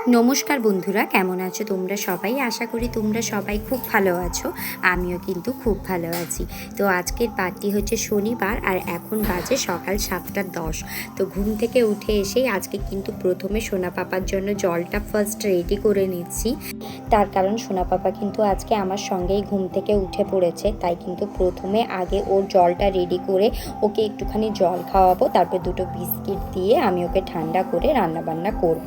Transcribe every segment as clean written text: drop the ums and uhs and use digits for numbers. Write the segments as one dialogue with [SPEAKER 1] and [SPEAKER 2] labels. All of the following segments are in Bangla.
[SPEAKER 1] নমস্কার বন্ধুরা, কেমন আছো তোমরা সবাই? আশা করি তোমরা সবাই খুব ভালো আছো। আমিও কিন্তু খুব ভালো আছি। তো আজকের বারটি হচ্ছে শনিবার, আর এখন বাজে সকাল 7:10। তো ঘুম থেকে উঠে এসেই আজকে কিন্তু প্রথমে সোনা পাপার জন্য জলটা ফার্স্ট রেডি করে নিচ্ছি। তার কারণ সোনা পাপা কিন্তু আজকে আমার সঙ্গেই ঘুম থেকে উঠে পড়েছে, তাই কিন্তু প্রথমে আগে ওর জলটা রেডি করে ওকে একটুখানি জল খাওয়াবো, তারপর দুটো বিস্কিট দিয়ে আমি ওকে ঠান্ডা করে রান্নাবান্না করব।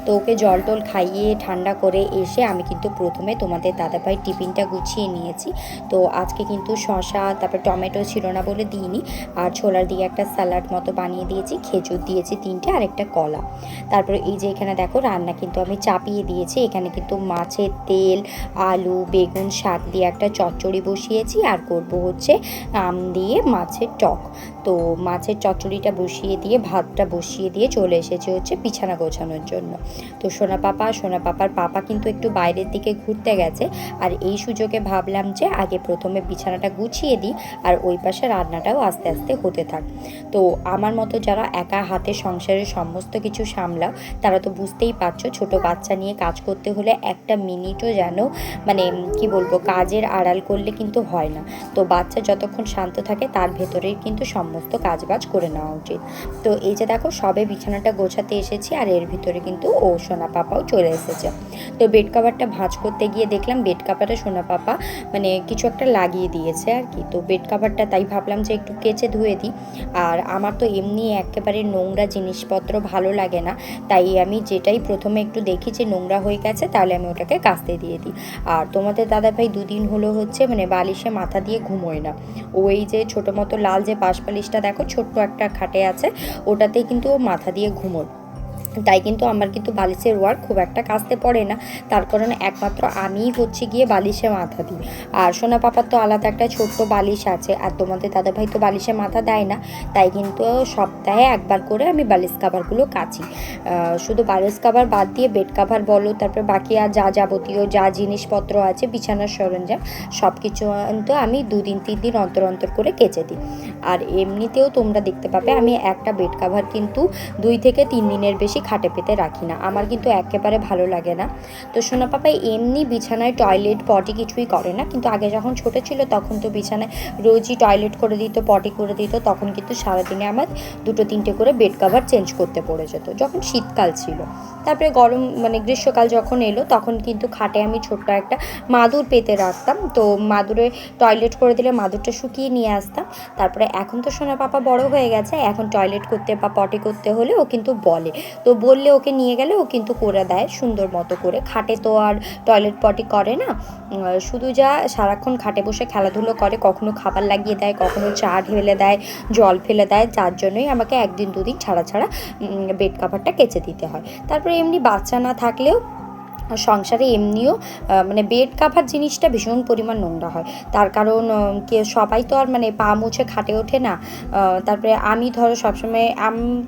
[SPEAKER 1] তো ওকে জল টল খাইয়ে ঠান্ডা করে এসে আমি কিন্তু প্রথমে তোমাদের দাদাভাই টিফিনটা গুছিয়ে নিয়েছি। তো আজকে কিন্তু শসা তারপর টমেটো ছিল না বলে দিইনি, আর ছোলার দিয়ে একটা স্যালাড মতো বানিয়ে দিয়েছি, খেজুর দিয়েছি 3টে আর একটা কলা। তারপরে এই যে এখানে দেখো রান্না কিন্তু আমি চাপিয়ে দিয়েছি। এখানে কিন্তু মাছের তেল, আলু, বেগুন, শাক দিয়ে একটা চচ্চড়ি বসিয়েছি, আর করব হচ্ছে আম দিয়ে মাছের টক। তো মাছের চচ্চড়িটা বসিয়ে দিয়ে ভাতটা বসিয়ে দিয়ে চলে এসেছে হচ্ছে বিছানা গোছানোর জন্য। তো সোনা পাপার পাপা কিন্তু একটু বাইরের দিকে ঘুরতে গেছে, আর এই সুযোগে ভাবলাম যে আগে প্রথমে বিছানাটা গুছিয়ে দিই, আর ওই পাশে রান্নাটাও আস্তে আস্তে হতে থাক। তো আমার মতো যারা একা হাতে সংসারের সমস্ত কিছু সামলাও, তারা তো বুঝতেই পারছো ছোট বাচ্চা নিয়ে কাজ করতে হলে একটা মিনিটও যেন মানে কি বলবো কাজের আড়াল করলে কিন্তু হয় না। তো বাচ্চা যতক্ষণ শান্ত থাকে তার ভেতরেই কিন্তু সমস্ত কাজবাজ করে নেওয়া উচিত। তো এই যে দেখো সবে বিছানাটা গোছাতে এসেছি, আর এর ভিতরে কিন্তু সোনা পাপাও চলে এসেছে। তো বেড কাভারটা ভাঁজ করতে গিয়ে দেখলাম বেড কাভারে সোনা পাপা মানে কিছু একটা লাগিয়ে দিয়েছে আর কি। তো বেড কাভারটা তাই ভাবলাম যে একটু কেচে ধুয়ে দিই। আর আমার তো এমনি একেবারে নোংরা জিনিসপত্র ভালো লাগে না, তাই আমি যেটাই প্রথমে একটু দেখি যে নোংরা হয়ে গেছে তাহলে আমি ওটাকে কাচতে দিয়ে দিই। আর তোমাদের দাদাভাই দুদিন হলো হচ্ছে মানে বালিশে মাথা দিয়ে ঘুমোয় না। ওই যে ছোটো মতো লাল যে পাশ বালিশটা দেখো ছোট্ট একটা খাটে আছে, ওটাতেই কিন্তু ও মাথা দিয়ে ঘুমোয়। তাই কিন্তু আমার কিন্তু বালিশের ওয়ার্ক খুব একটা কাচতে পড়ে না, তার কারণে একমাত্র আমিই হচ্ছে গিয়ে বালিশে মাথা দিই। আর সোনা পাপার তো আলাদা একটা ছোট্ট বালিশ আছে, আর তোমাদের দাদাভাই তো বালিশে মাথা দেয় না, তাই কিন্তু সপ্তাহে একবার করে আমি বালিশ কাভারগুলো কাচি। শুধু বালিশ কাভার বাদ দিয়ে বেড কাভার বলো, তারপর বাকি আর যা যাবতীয় যা জিনিসপত্র আছে বিছানার সরঞ্জাম সব কিছু কিন্তু আমি 2-3 দিন অন্তর অন্তর করে কেচে দিই। আর এমনিতেও তোমরা দেখতে পাবে আমি একটা বেড কাভার কিন্তু 2 থেকে 3 দিনের বেশি খাটে পেতে রাখি না, আমার কিন্তু একেবারে ভালো লাগে না। তো সোনা পাপা এমনি বিছানায় টয়লেট পটি কিছুই করে না, কিন্তু আগে যখন ছোট ছিল তখন তো বিছানায় রোজই টয়লেট করে দিত, পটি করে দিত, তখন কিন্তু সারাদিনে আমার 2-3টে করে বেড কাভার চেঞ্জ করতে পড়ে যেত যখন শীতকাল ছিল। তারপরে গরম মানে গ্রীষ্মকাল যখন এলো তখন কিন্তু খাটে আমি ছোট্ট একটা মাদুর পেতে রাখতাম। তো মাদুরে টয়লেট করে দিলে মাদুরটা শুকিয়ে নিয়ে আসতাম। তারপরে এখন তো সোনা পাপা বড় হয়ে গেছে, এখন টয়লেট করতে বা পটি করতে হলে ও কিন্তু বলে, তো বললে ওকে নিয়ে গেলে ও কিন্তু করে দেয় সুন্দর মতো করে। খাটে তো আর টয়লেট পটি করে না, শুধু যা সারাক্ষণ খাটে বসে খেলাধুলো করে, কখনো খাবার লাগিয়ে দেয়, কখনো চা ঢেলে দেয়, জল ফেলে দেয়, যার জন্যই আমাকে 1-2 দিন ছাড়া ছাড়া বেড কাভারটা কেচে দিতে হয়। তারপরে এমনি বাচ্চা না থাকলেও সংসারে এমনিও মানে বেড কাভার জিনিসটা ভীষণ পরিমাণ নোংরা হয়। তার কারণ সবাই তো আর মানে পা মুছে খাটে ওঠে না। তারপরে আমি ধরো সবসময়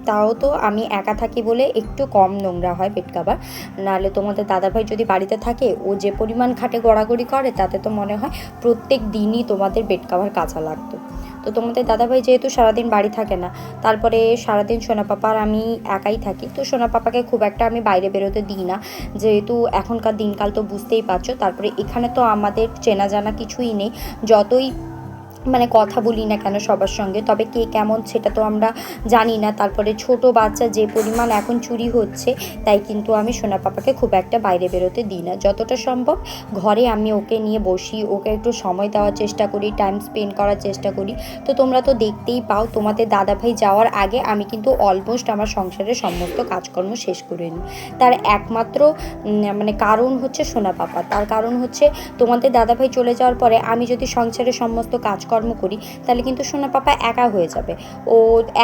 [SPEAKER 1] তাও তো আমি একা থাকি বলে একটু কম নোংরা হয় বেড কাভার, নাহলে তোমাদের দাদাভাই যদি বাড়িতে থাকে ও যে পরিমাণ খাটে গড়াগড়ি করে তাতে তো মনে হয় প্রত্যেক দিনই তোমাদের বেড কাভার কাচা লাগতো। তো তোমাদের দাদাভাই যেহেতু সারাদিন বাড়ি থাকে না, তারপরে সারাদিন সোনা পাপার আমি একাই থাকি, তো সোনা পাপাকে খুব একটা আমি বাইরে বেরোতে দিই না, যেহেতু এখনকার দিনকাল তো বুঝতেই পারছো। তারপরে এখানে তো আমাদের চেনা জানা কিছুই নেই, যতই মানে কথা বলি না কেন সবার সঙ্গে, তবে কে কেমন সেটা তো আমরা জানি না। তারপরে ছোট বাচ্চা যে পরিমাণ এখন চুরি হচ্ছে, তাই কিন্তু আমি সোনা পাপাকে খুব একটা বাইরে বেরোতে দিই না। যতটা সম্ভব ঘরে আমি ওকে নিয়ে বসি, ওকে একটু সময় দেওয়ার চেষ্টা করি, টাইম স্পেন্ড করার চেষ্টা করি। তো তোমরা তো দেখতেই পাও তোমাদের দাদাভাই যাওয়ার আগে আমি কিন্তু অলমোস্ট আমার সংসারের সমস্ত কাজকর্ম শেষ করে নিই। তার একমাত্র মানে কারণ হচ্ছে সোনা পাপা, তার কারণ হচ্ছে তোমাদের দাদাভাই চলে যাওয়ার পরে আমি যদি সংসারের সমস্ত কাজকর্ম করি তাহলে কিন্তু সোনা পাপা একা হয়ে যাবে। ও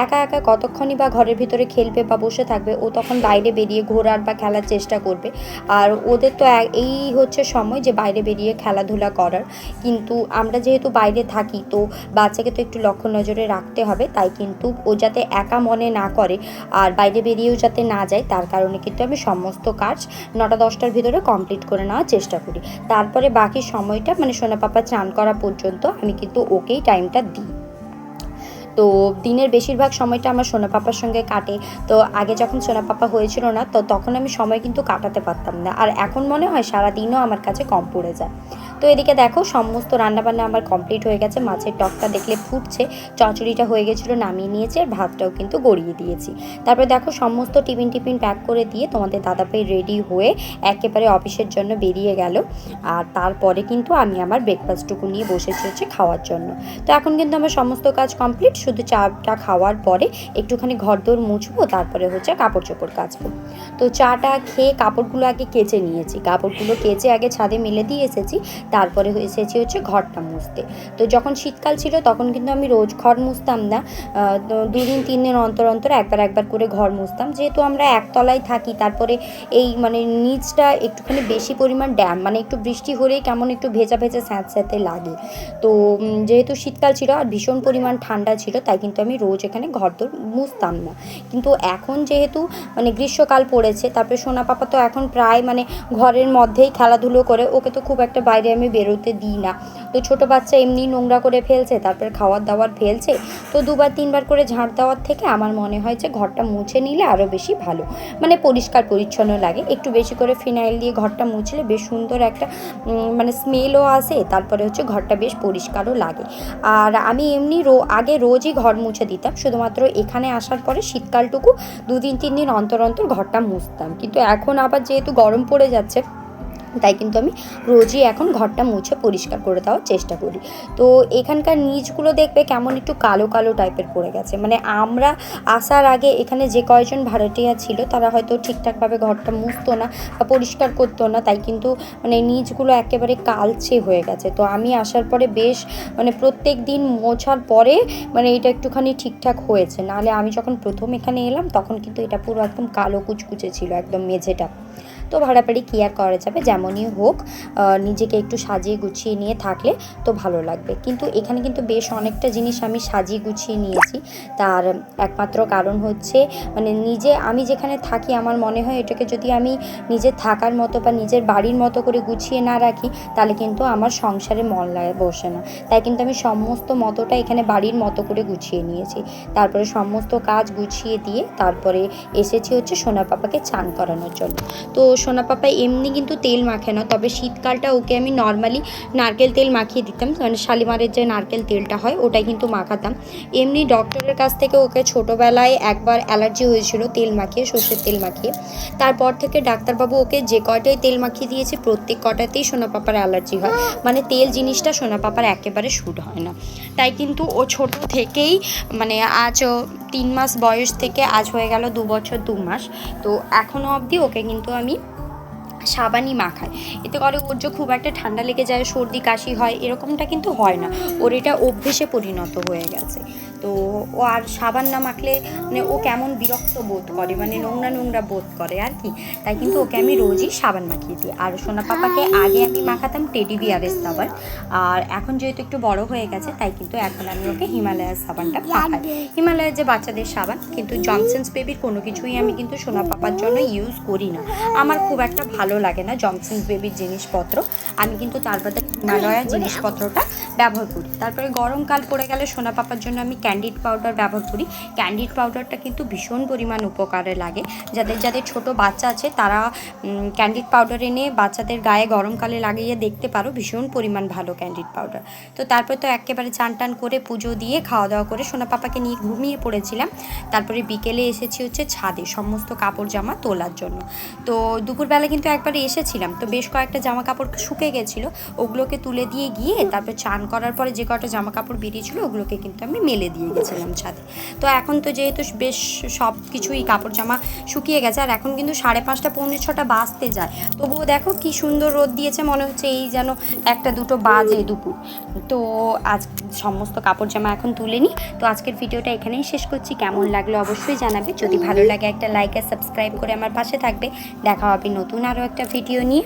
[SPEAKER 1] একা একা কতক্ষণই বা ঘরের ভিতরে খেলবে বা বসে থাকবে, ও তখন বাইরে বেরিয়ে ঘোরার বা খেলার চেষ্টা করবে। আর ওদের তো এই হচ্ছে সময় যে বাইরে বেরিয়ে খেলাধুলা করার, কিন্তু আমরা যেহেতু বাইরে থাকি তো বাচ্চাকে তো একটু লক্ষ্য নজরে রাখতে হবে, তাই কিন্তু ও যাতে একা মনে না করে আর বাইরে বেরিয়েও যাতে না যায়, তার কারণে কিন্তু আমি সমস্ত কাজ 9টা-10টার ভিতরে কমপ্লিট করে নেওয়ার চেষ্টা করি। তারপরে বাকি সময়টা মানে সোনা পাপা চান করা পর্যন্ত আমি কিন্তু ওকেই টাইমটা দিই। তো দিনের বেশিরভাগ সময়টা আমার সোনা পাপার সঙ্গে কাটে। তো আগে যখন সোনা পাপা হয়েছিল না, তো তখন আমি সময় কিন্তু কাটাতে পারতাম না, আর এখন মনে হয় সারাদিনও আমার কাছে কম পড়ে যায়। তো এদিকে দেখো সমস্ত রান্নাবান্না আমার কমপ্লিট হয়ে গেছে। মাছের টকটা দেখলে ফুটছে, চচ্চড়িটা হয়ে গেছিলো, নামিয়ে নিয়েছি, আর ভাতটাও কিন্তু গড়িয়ে দিয়েছি। তারপরে দেখো সমস্ত টিফিন প্যাক করে দিয়ে তোমাদের দাদাভাই রেডি হয়ে একেবারে অফিসের জন্য বেরিয়ে গেল। আর তারপরে কিন্তু আমি আমার ব্রেকফাস্টটুকু নিয়ে বসেছি হচ্ছে খাওয়ার জন্য। তো এখন কিন্তু আমার সমস্ত কাজ কমপ্লিট, শুধু চাটা খাওয়ার পরে একটুখানি ঘরদোর মুছবো, তারপরে হচ্ছে কাপড় চোপড় কাচবো। তো চাটা খেয়ে কাপড়গুলো আগে কেচে নিয়েছি, কাপড়গুলো কেচে আগে ছাদে মেলে দিয়ে এসেছি, তারপরে এসেছি হচ্ছে ঘরটা মুছতে। তো যখন শীতকাল ছিল তখন কিন্তু আমি রোজ ঘর মুছতাম না, 2-3 দিন অন্তর একবার করে ঘর মুছতাম, যেহেতু আমরা একতলায় থাকি। তারপরে এই মানে নিচটা একটুখানি বেশি পরিমাণ ড্যাম, মানে একটু বৃষ্টি হলেই কেমন একটু ভেজা স্যাঁতস্যাঁতে লাগে। তো যেহেতু শীতকাল ছিল আর ভীষণ পরিমাণ ঠান্ডা ছিল, তাই কিন্তু আমি রোজ এখানে ঘরদোর মুছতাম না। কিন্তু এখন যেহেতু মানে গ্রীষ্মকাল পড়েছে, তারপরে সোনা পাপা তো এখন প্রায় মানে ঘরের মধ্যেই খেলাধুলো করে, ওকে তো খুব একটা বাইরে আমি বেরোতে দিই না। তো ছোটো বাচ্চা এমনি নোংরা করে ফেলছে, তারপরে খাওয়ার দাওয়ার ফেলছে, তো 2-3 বার করে ঝাঁট দেওয়ার থেকে আমার মনে হয় যে ঘরটা মুছে নিলে আরও বেশি ভালো, মানে পরিষ্কার পরিচ্ছন্ন লাগে। একটু বেশি করে ফিনাইল দিয়ে ঘরটা মুছলে বেশ সুন্দর একটা মানে স্মেলও আসে, তারপরে হচ্ছে ঘরটা বেশ পরিষ্কারও লাগে। আর আমি এমনি আগে রোজই ঘর মুছে দিতাম, শুধুমাত্র এখানে আসার পরে শীতকালটুকু 2-3 দিন অন্তর ঘরটা মুছতাম। কিন্তু এখন আবার যেহেতু গরম পড়ে যাচ্ছে, তাই কিন্তু আমি রোজই এখন ঘরটা মুছে পরিষ্কার করে দেওয়ার চেষ্টা করি। তো এখানকার নিচগুলো দেখবে কেমন একটু কালো কালো টাইপের পড়ে গেছে, মানে আমরা আসার আগে এখানে যে কয়জন ভাড়াটিয়া ছিল তারা হয়তো ঠিকঠাকভাবে ঘরটা মুছতো না বা পরিষ্কার করতো না, তাই কিন্তু মানে নিচগুলো একেবারে কালচে হয়ে গেছে। তো আমি আসার পরে বেশ মানে প্রত্যেক দিন মোছার পরে মানে এটা একটুখানি ঠিকঠাক হয়েছে, নাহলে আমি যখন প্রথম এখানে এলাম তখন কিন্তু এটা পুরো একদম কালো কুচকুচে ছিল একদম মেঝেটা। তো ভাড়াবাড়ি কী আর করা যাবে, যেমনই হোক নিজেকে একটু সাজিয়ে গুছিয়ে নিয়ে থাকলে তো ভালো লাগবে। কিন্তু এখানে কিন্তু বেশ অনেকটা জিনিস আমি সাজিয়ে গুছিয়ে নিয়েছি, তার একমাত্র কারণ হচ্ছে মানে আমি যেখানে থাকি আমার মনে হয় এটাকে যদি আমি নিজের থাকার মতো বা নিজের বাড়ির মতো করে গুছিয়ে না রাখি, তাহলে কিন্তু আমার সংসারে মন বসে না। তাই কিন্তু আমি সমস্ত মতোটা এখানে বাড়ির মতো করে গুছিয়ে নিয়েছি। তারপরে সমস্ত কাজ গুছিয়ে দিয়ে তারপরে এসেছি হচ্ছে সোনা পাপাকে চান করানোর জন্য। তো সোনা পাপা এমনি কিন্তু তেল মাখে না, তবে শীতকালটা ওকে আমি নর্মালি নারকেল তেল মাখিয়ে দিতাম, মানে শালিমারের যে নারকেল তেলটা হয় ওটাই কিন্তু মাখাতাম। এমনি ডক্টরের কাছ থেকে ওকে ছোটোবেলায় একবার অ্যালার্জি হয়েছিল তেল মাখিয়ে, সর্ষের তেল মাখিয়ে। তারপর থেকে ডাক্তারবাবু ওকে যে কয়টাই তেল মাখিয়ে দিয়েছে প্রত্যেক কটাতেই সোনা পাপার অ্যালার্জি হয়, মানে তেল জিনিসটা সোনা পাপার একেবারে শ্যুট হয় না। তাই কিন্তু ও ছোট থেকেই মানে আজ 3 মাস বয়স থেকে আজ হয়ে গেল 2 বছর 2 মাস, তো এখনও অবধি ওকে কিন্তু আমি সাবানই মাখায়। এতে করে ওর যে খুব একটা ঠান্ডা লেগে যায়, সর্দি কাশি হয় এরকমটা কিন্তু হয় না, ওর এটা অভ্যেসে পরিণত হয়ে গেছে। তো ও আর সাবান না মাখলে মানে ও কেমন বিরক্ত বোধ করে, মানে নোংরা বোধ করে আর কি। তাই কিন্তু ওকে আমি রোজই সাবান মাখিয়ে দিই। আর সোনা পাপাকে আগে আমি মাখাতাম টেডি বিয়ারের সাবান, আর এখন যেহেতু একটু বড় হয়ে গেছে তাই কিন্তু এখন আমি ওকে হিমালয়ার সাবানটা মাখাই। হিমালয়ের যে বাচ্চাদের সাবান, কিন্তু জনসন্স বেবির কোনো কিছুই আমি কিন্তু সোনা পাপার জন্য ইউজ করি না, আমার খুব একটা ভালো লাগে না জনসন্স বেবির জিনিসপত্র। আমি কিন্তু তার বদলে হিমালয়ার জিনিসপত্রটা ব্যবহার করি। তারপরে গরমকাল পড়ে গেলে সোনা পাপার জন্য আমি ক্যান্ডিড পাউডার ব্যবহার করি। ক্যান্ডিড পাউডারটা কিন্তু ভীষণ পরিমাণ উপকারে লাগে। যাদের ছোট বাচ্চা আছে তারা ক্যান্ডিড পাউডার এনে বাচ্চাদের গায়ে গরমকালে লাগিয়ে দেখতে পারো, ভীষণ পরিমাণ ভালো ক্যান্ডিড পাউডার। তো তারপর তো একেবারে চান টান করে পুজো দিয়ে খাওয়া দাওয়া করে সোনা পাপাকে নিয়ে ঘুমিয়ে পড়েছিলাম। তারপরে বিকেলে এসেছি হচ্ছে ছাদে সমস্ত কাপড় জামা তোলার জন্য। তো দুপুরবেলা কিন্তু একবারে এসেছিলাম, তো বেশ কয়েকটা জামা কাপড় শুকিয়ে গেছিলো, ওগুলোকে তুলে দিয়ে গিয়ে তারপর চান করার পরে যে কটা জামা কাপড় বেরিয়েছিলো ওগুলোকে কিন্তু আমি মেলে দিয়ে গেছিলাম ছাদে। তো এখন তো যেহেতু বেশ সব কিছুই কাপড় জামা শুকিয়ে গেছে, আর এখন কিন্তু 5:30 পৌনে 6টা বাজতে যায়, তবুও দেখো কি সুন্দর রোদ দিয়েছে, মনে হচ্ছে এই যেন 1-2 বাজে দুপুর। তো আজ সমস্ত কাপড় জামা এখন তুলে নিই। তো আজকের ভিডিওটা এখানেই শেষ করছি, কেমন লাগলো অবশ্যই জানাবে, যদি ভালো লাগে একটা লাইক আর সাবস্ক্রাইব করে আমার পাশে থাকবে। দেখা হবে নতুন আরও একটা ভিডিও নিয়ে।